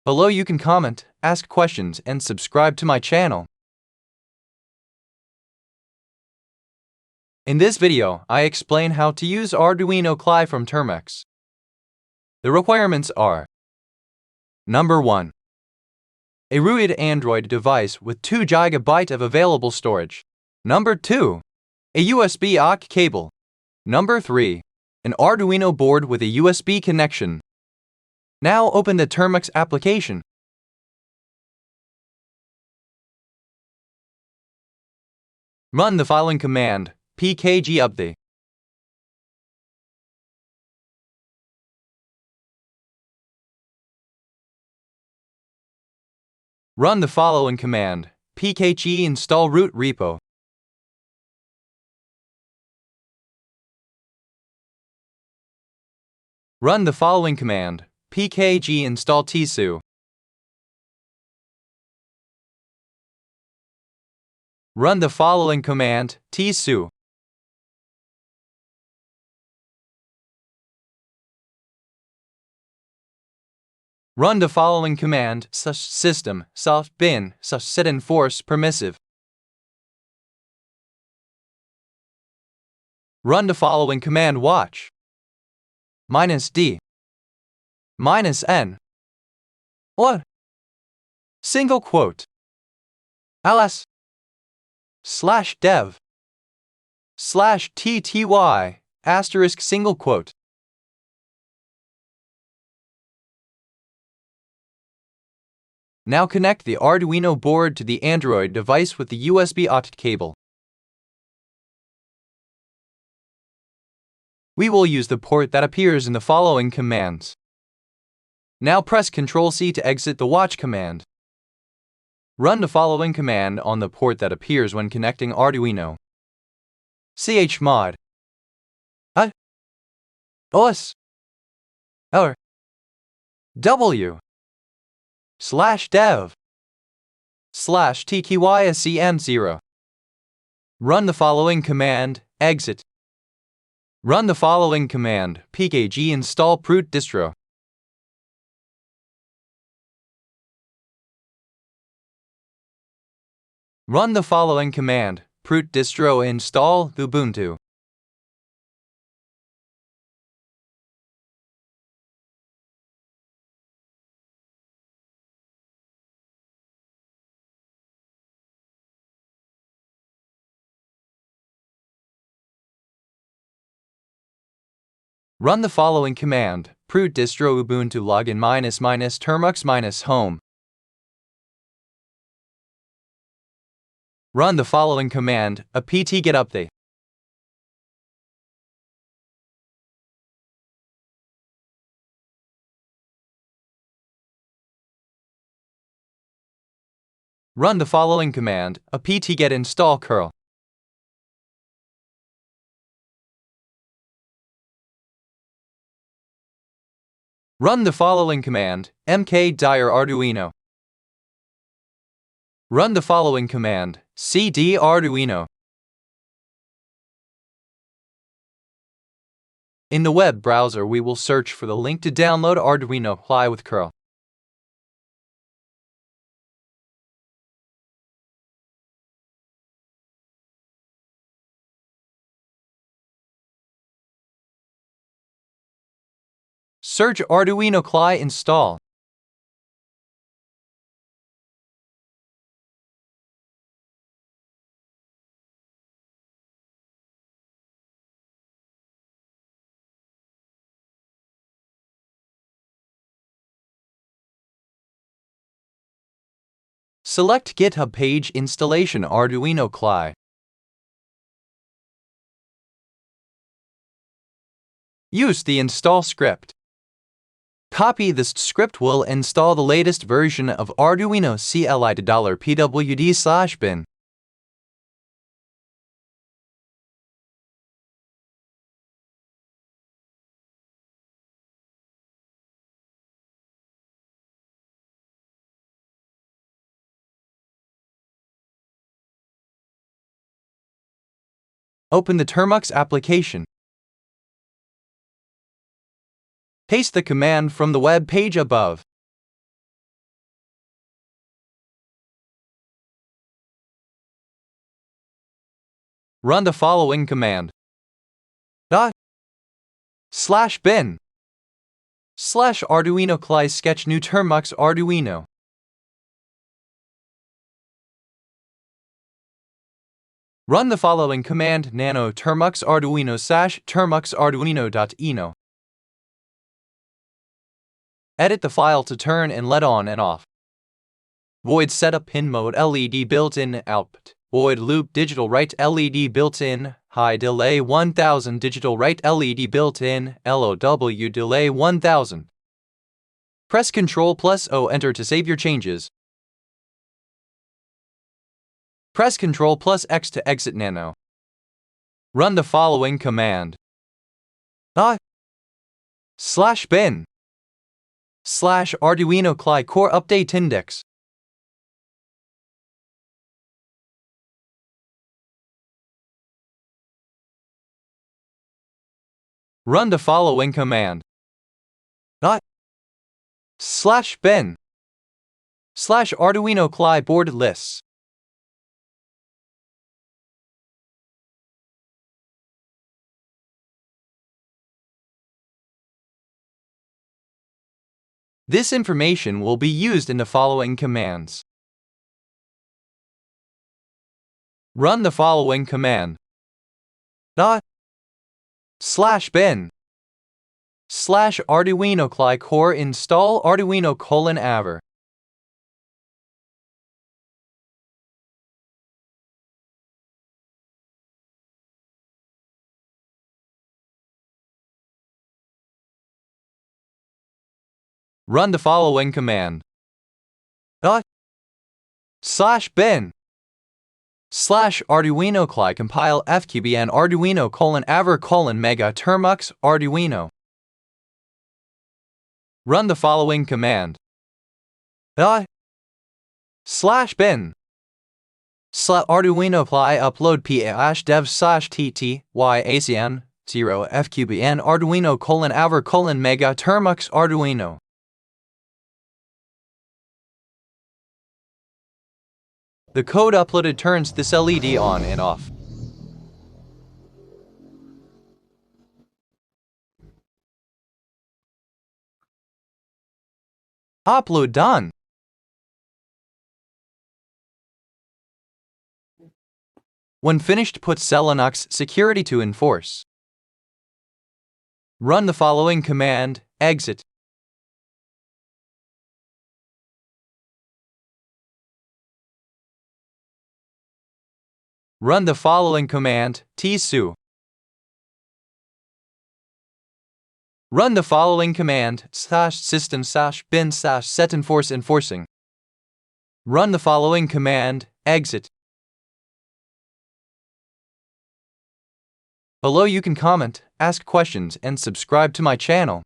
Below you can comment, ask questions, and subscribe to my channel. In this video, I explain how to use Arduino CLI from Termux. The requirements are: Number 1. A rooted Android device with 2 GB of available storage. Number 2. A USB aux cable. Number 3. An Arduino board with a USB connection. Now open the Termux application. Run the following command, pkg-update. Run the following command, pkg install root-repo. Run the following command, pkg install tsu. Run the following command, tsu. Run the following command, system, fqbn, setenforce, permissive. Run the following command, watch. -d, -n, what? Single quote. ls /dev /tty asterisk single quote. Now connect the Arduino board to the Android device with the USB aux cable. We will use the port that appears in the following commands. Now press Ctrl+C to exit the watch command. Run the following command on the port that appears when connecting Arduino. chmod a+rw /dev /tqyscm0. Run the following command, exit. Run the following command, pkg install proot-distro. Run the following command, proot-distro install ubuntu. Run the following command, proot-distro ubuntu login --termux-home. Run the following command, apt-get update. Run the following command, apt-get install curl. Run the following command, mkdir Arduino. Run the following command, cd Arduino. In the web browser, we will search for the link to download Arduino CLI with curl. Search Arduino CLI install. Select GitHub page installation Arduino CLI. Use the install script. Copy this script will install the latest version of Arduino CLI to $pwd/bin. Open the Termux application. Paste the command from the web page above. Run the following command. /bin /Arduino CLI sketch new TermuxArduino. Run the following command nano termuxarduino /termuxarduino.ino. Edit the file to turn and LED on and off. Void setup pin mode LED built-in output. Void loop digital write LED built-in. High delay 1000 digital write LED built-in. LOW delay 1000. Press Ctrl+O enter to save your changes. Press Ctrl+X to exit nano. Run the following command. /bin /Arduino CLI core update index. Run the following command. /bin /Arduino CLI board lists. This information will be used in the following commands. Run the following command. /bin /Arduino CLI core install Arduino a+rw. Run the following command. /bin /Arduino CLI compile fqbn Arduino a+rw mega TermuxArduino. Run the following command. /bin /Arduino CLI upload p-dev/tt-yacn 0 fqbn Arduino a+rw mega TermuxArduino. The code uploaded turns this LED on and off. Upload done. When finished, put Linux security to enforce. Run the following command, exit. Run the following command, tsu. Run the following command, /system/bin /setenforce enforcing. Run the following command, exit. Below you can comment, ask questions, and subscribe to my channel.